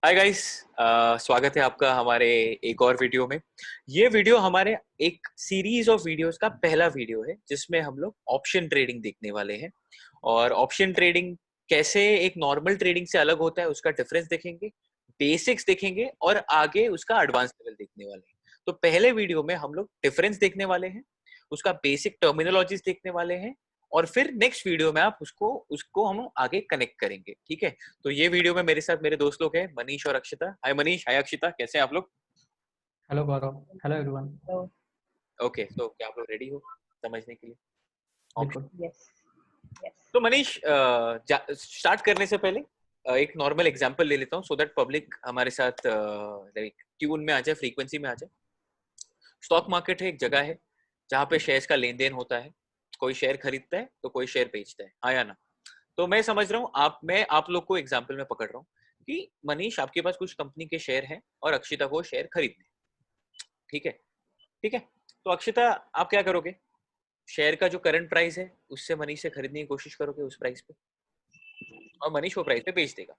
Hi guys, स्वागत है आपका हमारे एक और वीडियो में। ये वीडियो हमारे एक सीरीज ऑफ वीडियोस का पहला वीडियो है जिसमें हम लोग ऑप्शन ट्रेडिंग देखने वाले हैं। और ऑप्शन ट्रेडिंग कैसे एक नॉर्मल ट्रेडिंग से अलग होता है उसका डिफरेंस देखेंगे, बेसिक्स देखेंगे और आगे उसका एडवांस लेवल देखने वाले हैं। तो पहले वीडियो में हम लोग डिफरेंस देखने वाले हैं, उसका बेसिक टर्मिनोलॉजीज देखने वाले हैं और फिर नेक्स्ट वीडियो में आप उसको उसको हम आगे कनेक्ट करेंगे। ठीक है, तो ये वीडियो में मेरे साथ मेरे दोस्त लोग हैं, मनीष और अक्षिता। हाय मनीष, हाय अक्षिता, कैसे हैं आप लोग? Hello Gaurav. Hello everyone. Okay, तो क्या आप लोग रेडी हो समझने के लिए बिल्कुल। ऑप्शन? Yes yes. तो मनीष, स्टार्ट करने से पहले एक नॉर्मल एग्जांपल ले लेता हूँ सो दैट पब्लिक हमारे साथ ट्यून में आ जाए, फ्रीक्वेंसी में आ जाए। स्टॉक मार्केट है, एक जगह है जहाँ पे शेयर्स का लेन देन होता है। कोई शेयर खरीदता है तो कोई शेयर बेचता है, हाँ या ना? तो मैं समझ रहा हूँ मैं आप लोग को एग्जाम्पल में पकड़ रहा हूँ कि मनीष आपके पास कुछ कंपनी के शेयर हैं और अक्षिता को शेयर खरीदने हैं। ठीक है, ठीक है। तो अक्षिता, आप क्या करोगे? शेयर का जो करंट प्राइस है उससे मनीष से खरीदने की कोशिश करोगे उस प्राइस पे, और मनीष वो प्राइस पे बेच देगा।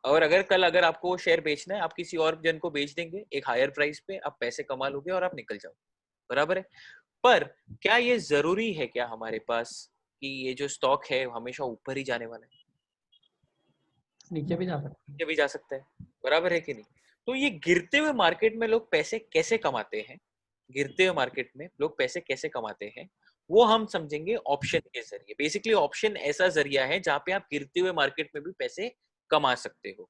और अगर आपको वो शेयर बेचना है, आप किसी और जन को बेच देंगे एक हायर प्राइस पे, आप पैसे कमा लोगे और आप निकल जाओ। बराबर है? पर क्या ये जरूरी है क्या हमारे पास कि ये जो स्टॉक है हमेशा ऊपर ही जाने वाला है? नीचे भी जा सकते हैं। नीचे भी जा सकता है, बराबर है कि नहीं? तो ये गिरते हुए मार्केट में लोग पैसे कैसे कमाते हैं, गिरते हुए मार्केट में लोग पैसे कैसे कमाते हैं, वो हम समझेंगे ऑप्शन के जरिए। बेसिकली ऑप्शन ऐसा जरिया है जहां पे आप गिरते हुए मार्केट में भी पैसे कमा सकते हो।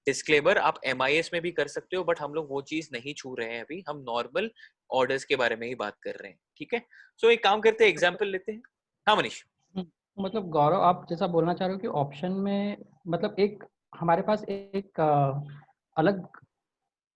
डिस्क्लेमर, आप एमआईएस में भी कर सकते हो, बट हम लोग वो चीज नहीं छू रहे हैं अभी, हम नॉर्मल ऑर्डर्स के बारे में ही बात कर रहे हैं। ठीक है, सो एक काम करते हैं, एग्जाम्पल लेते हैं। हाँ मनीष। मतलब गौरव, आप जैसा बोलना चाह रहे हो कि ऑप्शन में मतलब एक हमारे पास एक अलग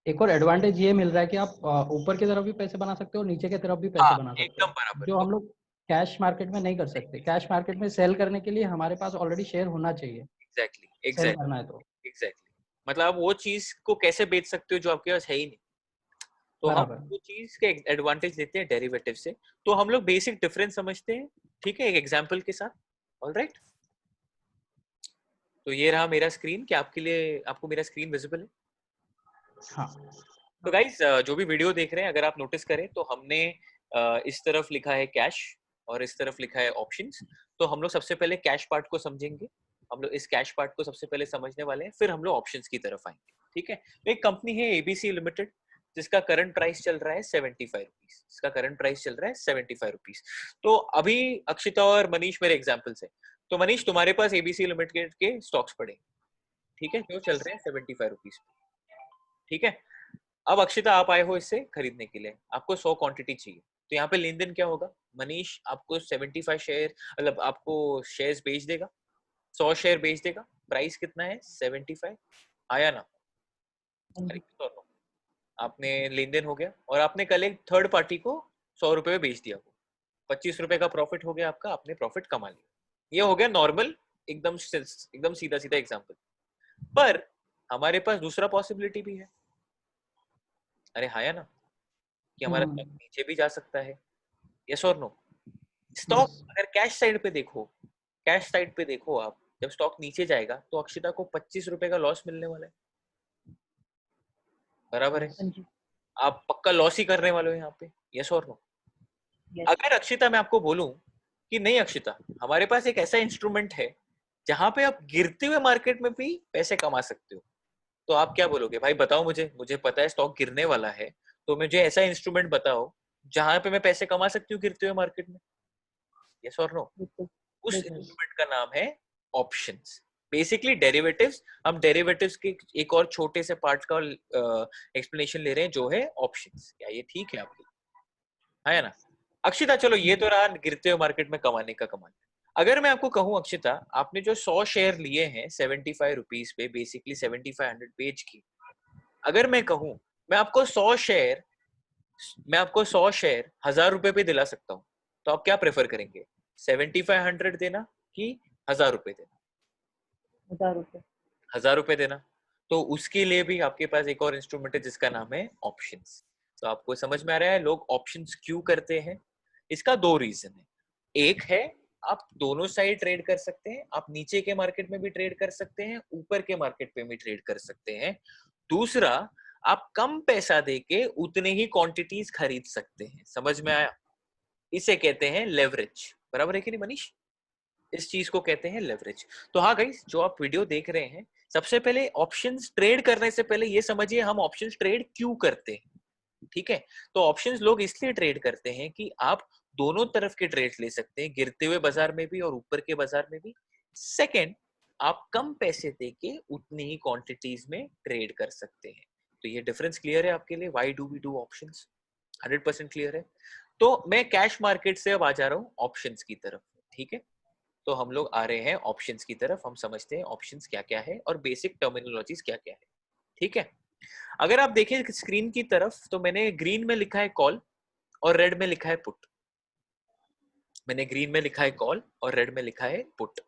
एक और एडवांटेज ये मिल रहा है कि आप ऊपर की तरफ भी पैसे बना सकते हो और नीचे की तरफ भी पैसे हाँ, बना सकते एकदम हो, बराबर। जो तो हम लोग कैश मार्केट में नहीं कर सकते। कैश मार्केट में सेल करने के लिए हमारे पास ऑलरेडी शेयर होना चाहिए, एग्जैक्टली सेल एग्जैक्टली करना है तो। एग्जैक्टली, मतलब आप वो चीज को कैसे बेच सकते हो जो आपके पास है ही नहीं। तो हम बराबर। वो चीज के एडवांटेज लेते हैं डेरिवेटिव से। तो हम लोग बेसिक डिफरेंस समझते हैं, ठीक है, एक एग्जांपल के साथ। ऑलराइट, तो ये रहा मेरा स्क्रीन। क्या आपके लिए, आपको मेरा स्क्रीन विजिबल है? हाँ। तो गाइस, जो भी वीडियो देख रहे हैं, अगर आप नोटिस करें तो हमने इस तरफ लिखा है कैश और इस तरफ लिखा है ऑप्शंस। तो हम लोग सबसे पहले कैश पार्ट को समझेंगे, हम लोग इस कैश पार्ट को सबसे पहले समझने वाले हैं, फिर हम लोग ऑप्शंस की तरफ आएंगे। ठीक है, तो एक कंपनी है एबीसी लिमिटेड जिसका करंट प्राइस चल रहा है 75 रुपीज। इसका करंट प्राइस चल रहा है 75 रुपीज। तो अभी अक्षिता और मनीष मेरे एग्जाम्पल्स है। तो मनीष, तुम्हारे पास एबीसी लिमिटेड के स्टॉक्स पड़े, ठीक है, जो चल रहे हैं 75 रुपीज। ठीक है, अब अक्षिता आप आए हो इससे खरीदने के लिए, आपको 100 क्वांटिटी चाहिए। तो यहाँ पे लेन देन क्या होगा? मनीष आपको 75 शेयर, मतलब आपको शेयर्स बेच देगा, 100 शेयर बेच देगा। प्राइस कितना है? 75। आया ना? करेक्ट और नो? आपने लेन देन हो गया और आपने कल एक थर्ड पार्टी को 100 रुपए में बेच दिया, 25 रुपए का प्रॉफिट हो गया आपका, आपने प्रॉफिट कमा लिया। ये हो गया नॉर्मल, एकदम एकदम सीधा सीधा एग्जाम्पल। पर हमारे पास दूसरा पॉसिबिलिटी भी है। अरे हाँ या ना, कि हमारा स्टॉक नीचे भी जा सकता है। यस और नो? Stock yes. अगर कैश साइड पे देखो, कैश साइड पे देखो आप, जब स्टॉक नीचे जाएगा तो अक्षिता को 25 रुपए का लॉस मिलने वाला है। बराबर है? यस। आप पक्का लॉस ही करने वाले हो यहाँ पे। यस और नो? अगर अक्षिता मैं आपको बोलूं कि नहीं अक्षिता, हमारे पास एक ऐसा इंस्ट्रूमेंट है जहां पे आप गिरते हुए मार्केट में भी पैसे कमा सकते हो, तो आप क्या बोलोगे? भाई बताओ मुझे, मुझे पता है स्टॉक गिरने वाला है, तो मुझे ऐसा इंस्ट्रूमेंट बताओ जहां पे मैं पैसे कमा सकती हूँ गिरते हुए मार्केट में। यस और नो? उस इंस्ट्रूमेंट का नाम है ऑप्शंस। Basically derivatives. हम डेरिवेटिव्स के एक और छोटे से पार्ट का एक्सप्लेनेशन ले रहे हैं जो है ऑप्शंस। क्या ये ठीक है आपके लिए? है ना? अक्षिता, चलो ये तो रहा गिरते हुए मार्केट में कमाने का कमाल। अगर मैं आपको कहूं अक्षिता, आपने जो 100 शेयर लिए हैं 75 रुपीज पे, बेसिकली 7500 पेज की, अगर मैं कहूं मैं आपको 100 शेयर, मैं आपको 100 शेयर 1000 रुपए पे दिला सकता हूँ, तो आप क्या प्रेफर करेंगे? 7500 देना कि 1000 रुपए देना? 1000 रुपए। 1000 रुपए देना। तो उसके लिए भी आपके पास एक और इंस्ट्रूमेंट है जिसका नाम है ऑप्शंस। तो आपको समझ में आ रहा है लोग ऑप्शंस क्यों करते हैं? इसका दो रीजन है। एक है आप दोनों साइड ट्रेड कर सकते हैं, आप नीचे के मार्केट में भी ट्रेड कर सकते हैं, ऊपर के मार्केट पे भी ट्रेड कर सकते हैं। दूसरा, आप कम पैसा देके उतने ही क्वांटिटीज खरीद सकते हैं। समझ में आया? इसे कहते हैं लेवरेज। बराबर है कि नहीं मनीष? इस चीज को कहते हैं लेवरेज। तो हाँ गाइस, जो आप वीडियो देख रहे हैं, सबसे पहले ऑप्शंस ट्रेड करने से पहले ये समझिए हम ऑप्शंस ट्रेड क्यों करते हैं। ठीक है? तो ऑप्शंस लोग इसलिए ट्रेड करते हैं कि आप दोनों तरफ के ट्रेड ले सकते हैं, गिरते हुए बाजार में भी और ऊपर के बाजार में भी। सेकंड, आप कम पैसे देके उतनी ही क्वांटिटीज में ट्रेड कर सकते हैं। तो ये डिफरेंस क्लियर है आपके लिए? Why do we do options? 100% clear है। तो मैं कैश मार्केट से अब आ जा रहा हूँ ऑप्शंस की तरफ। ठीक है? तो हम लोग आ रहे हैं ऑप्शंस की तरफ। हम समझते हैं ऑप्शंस क्या क्या है और बेसिक टर्मिनोलॉजीज क्या क्या है। ठीक है? अगर आप देखें स्क्रीन की तरफ, तो मैंने ग्रीन में लिखा है कॉल और रेड में लिखा है पुट। मैंने ग्रीन में लिखा है कॉल और रेड में लिखा है पुट।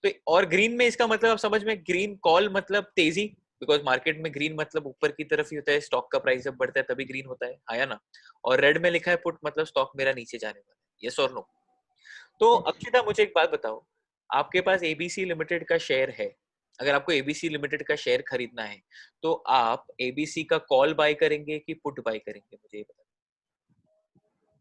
तो और ग्रीन में इसका मतलब आप समझ में, ग्रीन कॉल मतलब तेजी, बिकॉज मार्केट में ग्रीन मतलब ऊपर की तरफ ही होता है, स्टॉक का प्राइस जब बढ़ता है तभी ग्रीन होता है, आया ना? और रेड में लिखा है पुट मतलब स्टॉक मेरा नीचे जाने वाला है। यस और नो? तो Yes. अक्षिता मुझे एक बात बताओ, आपके पास एबीसी लिमिटेड का शेयर है। अगर आपको एबीसी लिमिटेड का शेयर खरीदना है तो आप एबीसी का कॉल बाय करेंगे कि पुट बाय करेंगे, मुझे ये बताओ।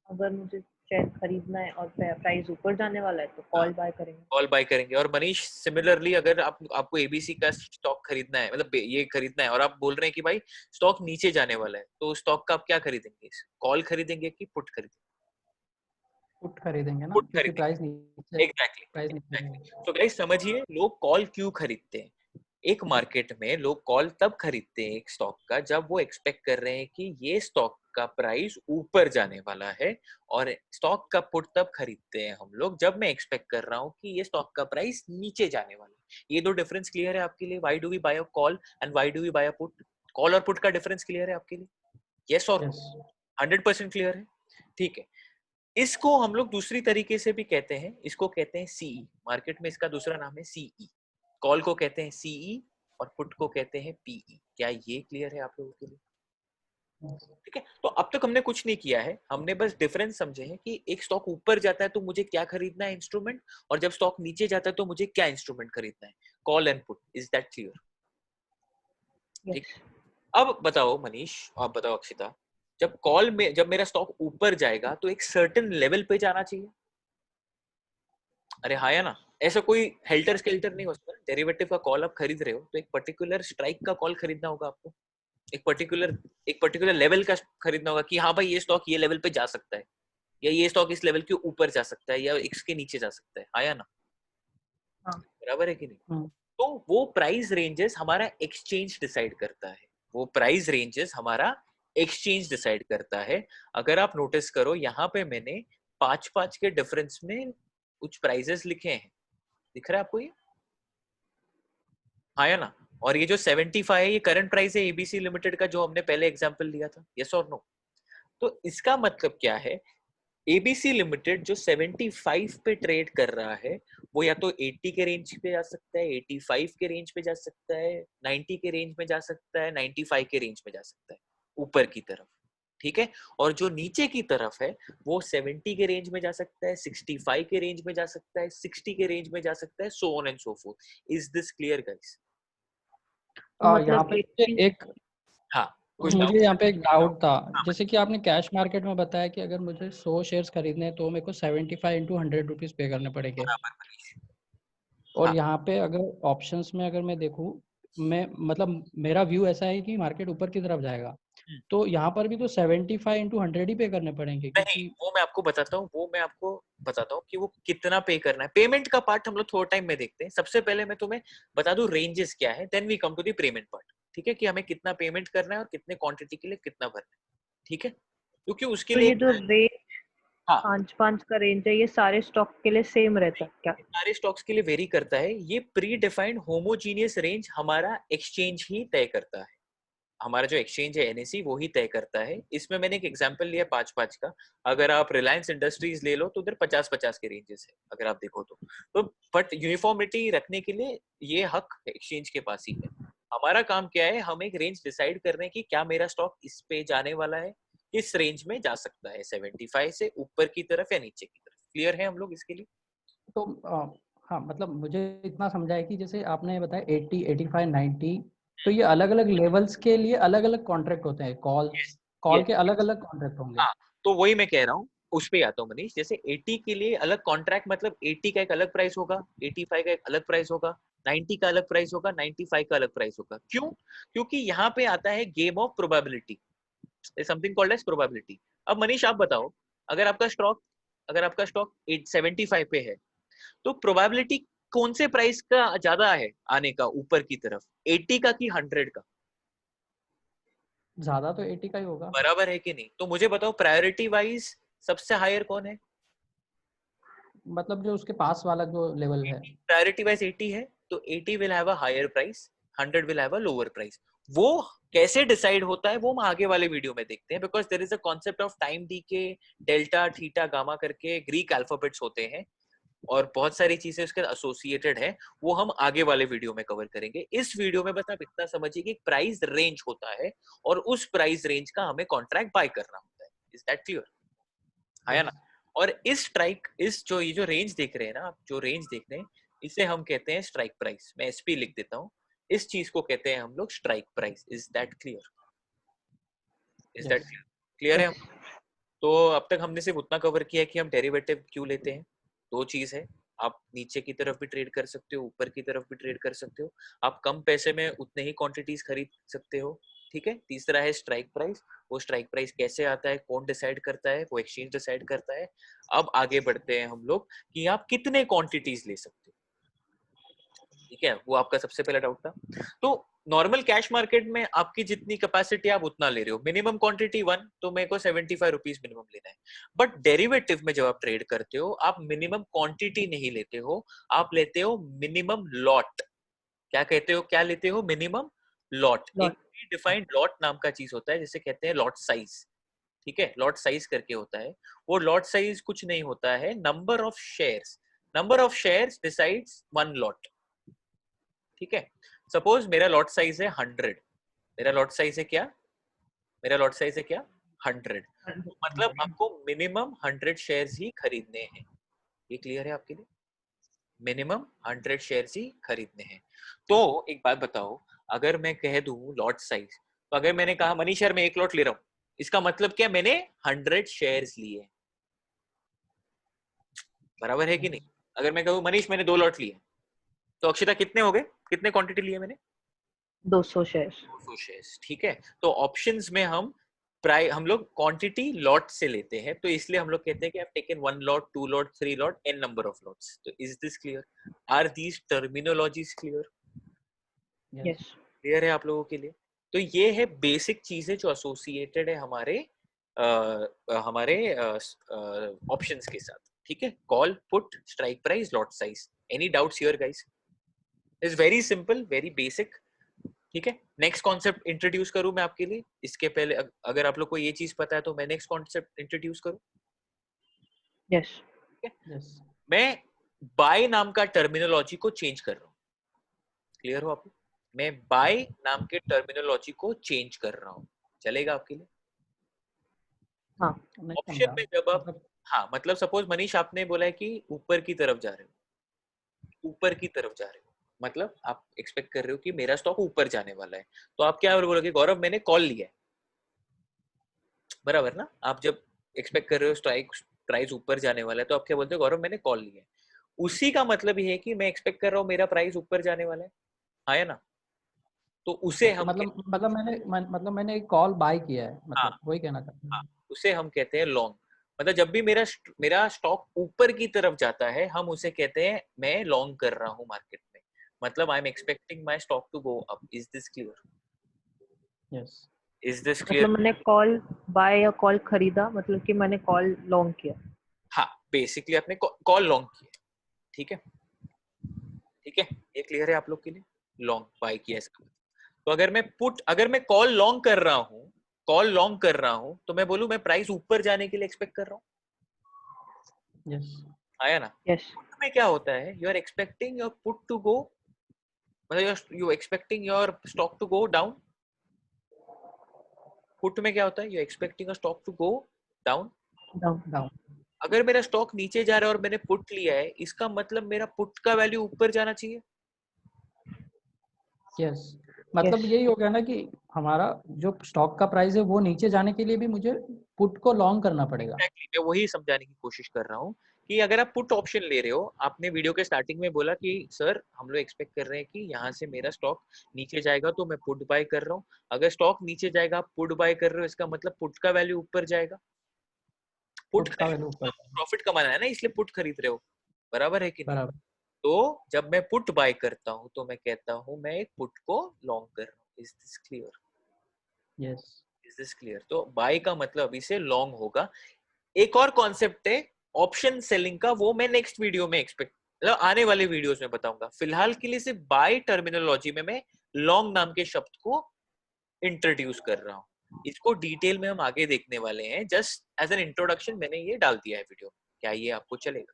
अगर मुझे शेयर खरीदना है और प्राइस ऊपर जाने वाला है तो कॉल बाय करेंगे। कॉल बाय करेंगे। और मनीष सिमिलरली, अगर आपको एबीसी का स्टॉक खरीदना है, मतलब ये खरीदना है और आप बोल रहे हैं कि भाई स्टॉक नीचे जाने वाला है, तो स्टॉक का आप क्या खरीदेंगे? कॉल खरीदेंगे कि पुट खरीदेंगे? पुट खरीदेंगे ना, पुट क्योंकि खरीदेंगे। प्राइस नीचे एग्जैक्टली। तो गाइस समझिए, लोग कॉल क्यों खरीदते हैं। एक मार्केट में लोग कॉल तब खरीदते हैं एक स्टॉक का जब वो एक्सपेक्ट कर रहे हैं कि ये स्टॉक का प्राइस ऊपर जाने वाला है, और स्टॉक का पुट तब खरीदते हैं हम लोग जब मैं एक्सपेक्ट कर रहा हूँ कि ये स्टॉक का प्राइस नीचे जाने वाला है। ये दो डिफरेंस क्लियर है आपके लिए? Why do we buy a call and why do we buy a put? Call और पुट का डिफरेंस क्लियर है आपके लिए? यस और नो? यस 100% क्लियर है। ठीक है। इसको हम लोग दूसरी तरीके से भी कहते हैं, इसको कहते हैं सीई। मार्केट में इसका दूसरा नाम है सीई। कॉल को कहते हैं सीई और पुट को कहते हैं पीई। क्या ये क्लियर है आप लोगों के लिए? ठीक है। तो अब तक हमने कुछ नहीं किया है, हमने बस डिफरेंस समझे हैं कि एक स्टॉक ऊपर जाता है तो मुझे क्या खरीदना है, इंस्ट्रूमेंट, और जब स्टॉक नीचे जाता है तो मुझे क्या इंस्ट्रूमेंट खरीदना है, call and put. Is that clear? ठीक। यस। अब बताओ मनीष, आप बताओ अक्षिता, जब मेरा स्टॉक ऊपर जाएगा तो एक सर्टेन लेवल पे जाना चाहिए। अरे हाँ या ना? ऐसा कोई हेल्टर स्केल्टर नहीं हो सकता। डेरिवेटिव का कॉल आप खरीद रहे हो तो एक पर्टिकुलर स्ट्राइक का कॉल खरीदना होगा आपको। एक पर्टिकुलर लेवल का खरीदना होगा कि हाँ भाई ये स्टॉक ये लेवल पे जा सकता है, या ये स्टॉक इस लेवल के ऊपर जा सकता है, या इसके नीचे जा सकता है, हाँ या ना? हाँ। बराबर है कि नहीं? तो वो प्राइस रेंजेस हमारा एक्सचेंज डिसाइड करता है। वो प्राइस रेंजेस हमारा एक्सचेंज डिसाइड करता है। अगर आप नोटिस करो, यहाँ पे मैंने 5-5 के डिफरेंस में कुछ प्राइजेस लिखे हैं, दिख रहा है आपको ये? हाँ या ना? और ये जो 75 है ये करंट प्राइस है एबीसी लिमिटेड का, जो हमने पहले एग्जांपल लिया था। यस और नो? तो इसका मतलब क्या है, एबीसी लिमिटेड जो 75 पे ट्रेड कर रहा है, वो या तो 80 के रेंज पे जा सकता है, 85 के रेंज पे जा सकता है, 90 के रेंज में जा सकता है, 95 के रेंज में जा सकता है, ऊपर की तरफ। ठीक है? और जो नीचे की तरफ है वो 70 के रेंज में जा सकता है, 65 के रेंज में जा सकता है, 60 के रेंज में जा सकता है, so on and so fourth. Is this clear guys? तो यहाँ मतलब पे एटीन। एक हाँ, कुछ मुझे डाउट? यहाँ पे एक डाउट था। हाँ जैसे कि आपने कैश मार्केट में बताया कि अगर मुझे 100 शेयर्स खरीदने हैं तो मेरे को 75 इंटू 100 रुपीज पे करने पड़ेंगे। बराबर मनीष। और हाँ यहाँ पे अगर ऑप्शंस में अगर मैं देखूँ, मैं मतलब मेरा व्यू ऐसा है कि मार्केट ऊपर की तरफ जाएगा, तो यहाँ पर भी तो 75 इंटू 100 ही पे करने पड़ेंगे, नहीं, क्योंकि वो मैं आपको बताता हूँ कि वो कितना पे करना है। पेमेंट का पार्ट हम लोग थोड़ा टाइम में देखते हैं। सबसे पहले मैं तुम्हें बता दूं रेंजेस क्या है, then we come to the payment part. ठीक है? कि हमें कितना पेमेंट करना है और कितने क्वांटिटी के लिए कितना भरना है। ठीक है? क्योंकि उसके तो लिए ये जो रेंज हाँ, 5-5 का रेंज है, ये सारे स्टॉक के लिए सेम रहता है क्या? सारे स्टॉक्स के लिए वेरी करता है। ये प्री डिफाइंड होमोजीनियस रेंज हमारा एक्सचेंज ही तय करता है। हमारा जो एक्सचेंज है एनएससी, वो ही तय करता है। इसमें मैंने एक एग्जांपल लिया 5-5 का। अगर आप रिलायंस इंडस्ट्रीज ले लो तो उधर 50-50 के रेंजेस है, अगर आप देखो तो बट यूनिफॉर्मिटी रखने के लिए ये हक एक्सचेंज के पास ही है। हमारा काम क्या है, हम एक रेंज डिसाइड कर रहे हैं कि क्या मेरा स्टॉक इस पे जाने वाला है, किस रेंज में जा सकता है, 75 से ऊपर की तरफ या नीचे की तरफ। क्लियर है हम लोग इसके लिए? तो हाँ, मतलब मुझे इतना समझा है कि जैसे आपने बताया 80, 85, 90, तो ये अलग अलग लेवल्स के लिए अलग अलग कॉन्ट्रैक्ट होते हैं, यस कॉल के यस। अलग अलग कॉन्ट्रैक्ट होंगे। हाँ, तो वही मैं कह रहा हूँ, उस पे आता हूँ मनीष। जैसे 80 के लिए अलग कॉन्ट्रैक्ट, मतलब 80 का एक अलग प्राइस होगा, 85 का एक अलग प्राइस होगा, 90 का अलग प्राइस होगा, 95 का अलग प्राइस होगा। क्यों? क्योंकि यहाँ पे आता है game of probability, something called as probability. अब मनीष आप बताओ, अगर आपका स्टॉक अगर आपका स्टॉक 75 पे है, तो प्रोबेबिलिटी कौन से प्राइस का ज्यादा है आने का ऊपर की तरफ, 80 का कि 100 का? ज्यादा तो 80 का ही होगा। बराबर है कि नहीं? तो मुझे बताओ प्रायोरिटी वाइज सबसे हायर कौन है? मतलब जो उसके पास वाला जो लेवल है। प्रायोरिटी वाइज 80 है, तो 80 will have a higher price, 100 will have a lower price. वो कैसे डिसाइड होता है वो हम आगे वाले वीडियो में देखते हैं, because there is a concept of time decay, delta, theta, gamma करके ग्रीक अल्फाबेट्स होते हैं, और बहुत सारी चीजें उसके एसोसिएटेड है। वो हम आगे वाले वीडियो में कवर करेंगे। इस वीडियो में बस आप इतना समझिए कि प्राइस रेंज होता है, और उस प्राइस रेंज का हमें कॉन्ट्रैक्ट बाय करना होता है। Is that clear? है ना? Yes. और इस स्ट्राइक, इस जो ये जो रेंज देख रहे हैं ना आप, जो रेंज देख रहे हैं, इसे हम कहते हैं स्ट्राइक प्राइस। मैं एसपी लिख देता हूँ। इस चीज को कहते हैं हम लोग strike price. Is that clear? Is that Yes. Clear? Clear है? यस। तो अब तक हमने सिर्फ उतना कवर किया कि हम डेरिवेटिव क्यों लेते हैं। दो चीज है, आप नीचे की तरफ भी ट्रेड कर सकते हो, ऊपर की तरफ भी ट्रेड कर सकते हो। आप कम पैसे में उतने ही क्वांटिटीज खरीद सकते हो। ठीक है। तीसरा है स्ट्राइक प्राइस। वो स्ट्राइक प्राइस कैसे आता है, कौन डिसाइड करता है? वो एक्सचेंज डिसाइड करता है। अब आगे बढ़ते हैं हम लोग कि आप कितने क्वांटिटीज ले सकते हो। ठीक है, वो आपका सबसे पहला डाउट था। तो नॉर्मल कैश मार्केट में आपकी जितनी कैपेसिटी आप उतना ले रहे हो, मिनिमम क्वांटिटी 1, तो मेरे को 75 रुपीज मिनिमम लेना है। बट डेरिवेटिव में जब आप ट्रेड करते हो, आप मिनिमम क्वांटिटी नहीं लेते हो, आप लेते हो मिनिमम लॉट। क्या कहते हो, क्या लेते हो? Minimum lot. एक लॉट। डिफाइंड लॉट नाम का चीज होता है, जिसे कहते हैं लॉट साइज। ठीक है, लॉट साइज करके होता है। वो लॉट साइज कुछ नहीं होता है, number of shares. Number of shares decides one lot. ठीक है। सपोज मेरा लॉट साइज है 100। मेरा लॉट साइज है क्या? मेरा लॉट साइज है क्या? 100। मतलब आपको मिनिमम 100 शेयर्स ही खरीदने हैं। ये क्लियर है आपके लिए? मिनिमम 100 शेयर्स ही खरीदने हैं। तो एक बात बताओ, अगर मैं कह दूं लॉट साइज, तो अगर मैंने कहा मनीष यार मैं एक लॉट ले रहा हूं, इसका मतलब क्या? मैंने 100 शेयर्स लिए। बराबर है कि नहीं? अगर मैं कहूं मनीष मैंने 2 लॉट लिए, तो अक्षिता कितने हो गए? कितने क्वांटिटी लिए मैंने? 200 शेयर। 200 शेयर्स। ठीक है। तो ऑप्शंस में हम लोग क्वांटिटी लॉट से लेते हैं, तो इसलिए हम लोग कहते हैं कि आप taken 1 lot, 2 lot, 3 lot, n number of lots. तो is this clear? Are these terminologies clear? Yes. Yes. Clear है आप लोगों के लिए? तो ये है बेसिक चीजें जो एसोसिएटेड है हमारे ऑप्शंस के साथ। ठीक है, call, put, strike price, lot size. Any doubts here guys? Is very simple, very basic. ठीक है। नेक्स्ट कॉन्सेप्ट इंट्रोड्यूस करूं मैं आपके लिए? इसके पहले अगर आप लोग को ये चीज पता है, तो मैं नेक्स्ट कॉन्सेप्ट इंट्रोड्यूस करूं। यस। ठीक है। Yes. मैं बाय नाम का टर्मिनोलॉजी को चेंज कर रहा हूं। क्लियर हो आप लोग? मैं बाय नाम के टर्मिनोलॉजी को चेंज कर रहा हूं। चलेगा आपके लिए? हाँ। नहीं ऑप्शन समझा, में जब आप, मतलब हाँ मतलब सपोज मनीष आपने बोला है कि ऊपर की तरफ जा रहे हो, ऊपर की तरफ जा रहे हो, मतलब आप एक्सपेक्ट कर रहे हो कि मेरा स्टॉक ऊपर जाने वाला है, तो आप क्या बोलोगे? गौरव मैंने कॉल लिया है। बराबर ना? आप जब एक्सपेक्ट कर रहे हो स्ट्राइक प्राइस ऊपर जाने वाला है, तो आप क्या बोलते हो? गौरव मैंने कॉल लिया है। उसी का मतलब ये है कि मैं एक्सपेक्ट कर रहा हूँ मेरा प्राइस ऊपर जाने वाला है। हाँ या ना? तो उसे ओके, हम मतलब मैंने एक कॉल बाय किया है, हाँ मतलब वही कहना चाहता हाँ, हूँ। उसे हम कहते हैं लॉन्ग। मतलब जब भी मेरा स्टॉक ऊपर की तरफ जाता है, हम उसे कहते हैं मैं लॉन्ग कर रहा हूँ मार्केट में। मतलब I am expecting my stock to go up. Is this clear? Yes. Is this मतलब क्लियर? मैंने कॉल बाय या कॉल खरीदा, मतलब कि मैंने कॉल लॉन्ग किया। हाँ, बेसिकली आपने कॉल लॉन्ग किया। ठीक है। ठीक है, ये क्लियर है आप लोग के लिए? लॉन्ग बाय किया इसका मतलब। तो अगर मैं कॉल लॉन्ग कर रहा हूँ, तो मैं बोलूँ मैं प्राइस ऊपर जाने के लिए एक्सपेक्ट कर रहा हूँ। यस। आया ना? यस। पुट में क्या होता है? You are expecting your put to go, मतलब you expecting your stock to go down. Put में क्या होता है? You expecting your stock to go down. Down. Down. अगर मेरा स्टॉक नीचे जा रहा है और मैंने पुट लिया है, इसका मतलब मेरा पुट का वैल्यू ऊपर जाना चाहिए। यस, मतलब Yes. यही हो गया ना कि हमारा जो स्टॉक का प्राइस है वो नीचे जाने के लिए भी मुझे पुट को लॉन्ग करना पड़ेगा। एग्जैक्टली, मैं वही समझाने की कोशिश कर रहा हूँ कि अगर आप पुट ऑप्शन ले रहे हो, आपने वीडियो के स्टार्टिंग में बोला कि सर हम लोग एक्सपेक्ट कर रहे हैं कि यहाँ से मेरा स्टॉक नीचे जाएगा तो मैं पुट बाय कर रहा हूँ। अगर स्टॉक नीचे जाएगा आप पुट बाय कर रहे हो, इसका मतलब पुट का वैल्यू ऊपर जाएगा। पुट पुट का खरीद वैल्यू ऊपर, प्रॉफिट कमाना है ना, इसलिए पुट खरीद रहे हो, बराबर है कि नहीं? बराबर। तो जब मैं पुट बाय करता हूँ तो मैं कहता हूँ मैं एक पुट को लॉन्ग कर रहा हूँ। Is this clear? Yes, is this clear? तो बाय का मतलब अभी से लॉन्ग होगा। एक और कॉन्सेप्ट है ऑप्शन सेलिंग का, वो मैं नेक्स्ट वीडियो में एक्सपेक्ट मतलब आने वाले वीडियोस में बताऊंगा। फिलहाल के लिए सिर्फ बाय टर्मिनोलॉजी में मैं लॉन्ग नाम के शब्द को इंट्रोड्यूस कर रहा हूँ। इसको डिटेल में हम आगे देखने वाले हैं। जस्ट एज एन इंट्रोडक्शन मैंने ये डाल दिया है वीडियो। क्या ये आपको चलेगा?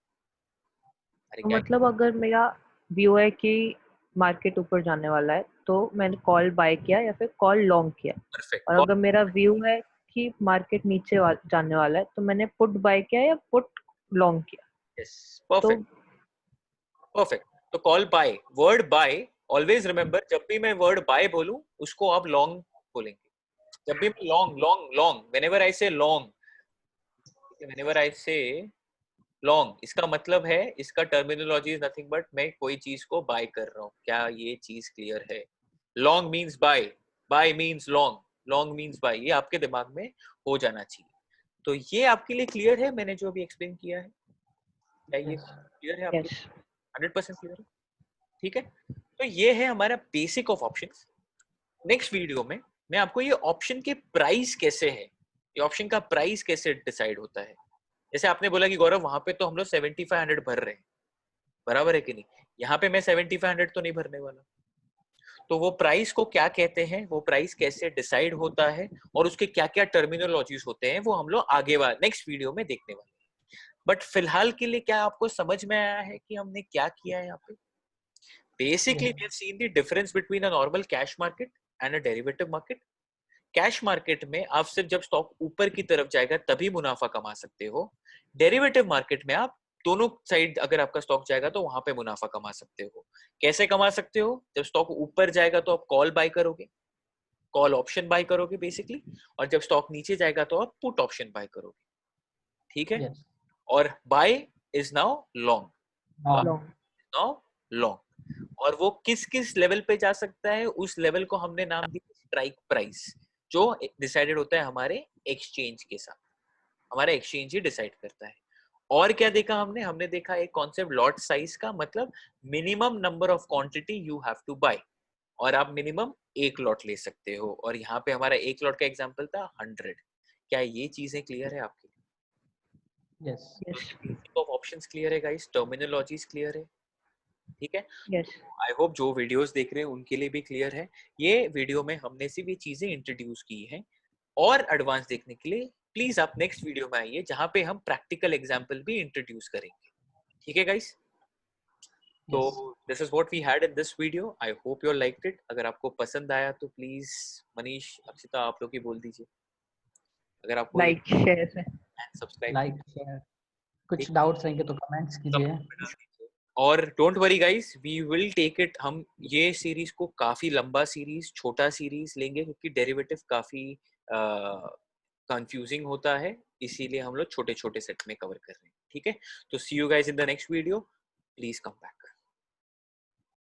अरे तो क्या? मतलब अगर मेरा व्यू है कि मार्केट ऊपर जाने वाला है तो मैंने कॉल बाय किया या फिर कॉल लॉन्ग किया, परफेक्ट। और अगर मेरा व्यू है कि मार्केट नीचे जाने वाला है तो मैंने पुट बाय किया या पुट लॉन्ग किया। यस, तो परफेक्ट परफेक्ट। तो call buy, word buy, always remember, जब भी मैं वर्ड बाय बोलूं उसको आप लॉन्ग बोलेंगे। जब भी मैं long long long, whenever I से लॉन्ग, व्हेनेवर आई से लॉन्ग, इसका मतलब है, इसका टर्मिनोलॉजी इज नथिंग बट मैं कोई चीज को बाय कर रहा हूँ। क्या ये चीज क्लियर है? Long means by, bye means long, long means by. ये आपके दिमाग में हो जाना चाहिए। तो ये आपके लिए क्लियर है मैंने जो अभी एक्सप्लेन किया है? क्या ये यस, क्लियर है आपके? यस, 100% क्लियर है? ठीक है। तो ये है हमारा basic of options. Next video में मैं आपको ये ऑप्शन के प्राइस कैसे है, ये ऑप्शन का प्राइस कैसे डिसाइड होता है। जैसे आपने बोला कि गौरव वहां पे तो हम लोग 7500 भर रहे हैं, बराबर है कि नहीं? यहाँ पे मैं 7500 तो नहीं भरने वाला। तो वो प्राइस को क्या कहते हैं, वो प्राइस कैसे डिसाइड होता है और उसके क्या क्या टर्मिनोलॉजीज होते हैं, वो हम लोग आगे नेक्स्ट वीडियो में देखने वाले हैं। बट फिलहाल के लिए क्या आपको समझ में आया है कि हमने क्या किया है यहाँ पे? Basically we have seen the difference between a normal cash market and a derivative market. Cash market में आप सिर्फ जब स्टॉक ऊपर की तरफ जाएगा तभी मुनाफा कमा सकते हो। डेरिवेटिव मार्केट में आप दोनों साइड अगर आपका स्टॉक जाएगा तो वहां पे मुनाफा कमा सकते हो। कैसे कमा सकते हो? जब स्टॉक ऊपर जाएगा तो आप कॉल बाय करोगे, कॉल ऑप्शन बाय करोगे बेसिकली, और जब स्टॉक नीचे जाएगा तो आप पुट ऑप्शन बाय करोगे। ठीक है। यस, और buy is now long, buy long, long. Now long. और वो किस किस लेवल पे जा सकता है, उस लेवल को हमने नाम दिया स्ट्राइक प्राइस, जो डिसाइडेड होता है हमारे एक्सचेंज के साथ। हमारा एक्सचेंज ही डिसाइड करता है। और क्या देखा हमने? हमने देखा एक कॉन्सेप्ट लॉट साइज का, मतलब minimum number of quantity you have to buy, और आप मिनिमम एक लॉट ले सकते हो। और यहाँ पे हमारा एक लॉट का एग्जांपल था 100। क्या ये चीजें क्लियर है आपके लिए? Yes, yes, basic of options clear है गाइस, टर्मिनोलॉजीज क्लियर है? ठीक है। यस, आई होप जो वीडियोस देख रहे हैं उनके लिए भी क्लियर है। ये वीडियो में हमने सिर्फ ये चीजें इंट्रोड्यूस की हैं। और एडवांस देखने के लिए प्लीज आप नेक्स्ट वीडियो में आइए जहां पे हम प्रैक्टिकल एग्जांपल भी इंट्रोड्यूस करेंगे। ठीक है गाइस? तो yes. This is what we had in this video. I hope you liked it. अगर आपको पसंद आया तो प्लीज मनीष, अक्षिता, आप लोग ही बोल दीजिए अगर आपको ये like share. Subscribe like, share, कुछ ठीक डाउट्स रहेंगे तो कमेंट्स है, कीजिए। comment में डाल दीजिए। और don't worry guys, we will take it, हम ये सीरीज को काफी लंबा सीरीज, छोटा सीरीज लेंगे क्योंकि डेरिवेटिव काफी कंफ्यूजिंग होता है, इसीलिए हम लोग छोटे छोटे सेट में कवर कर रहे हैं। ठीक है। तो see you guys in the next video, please come back.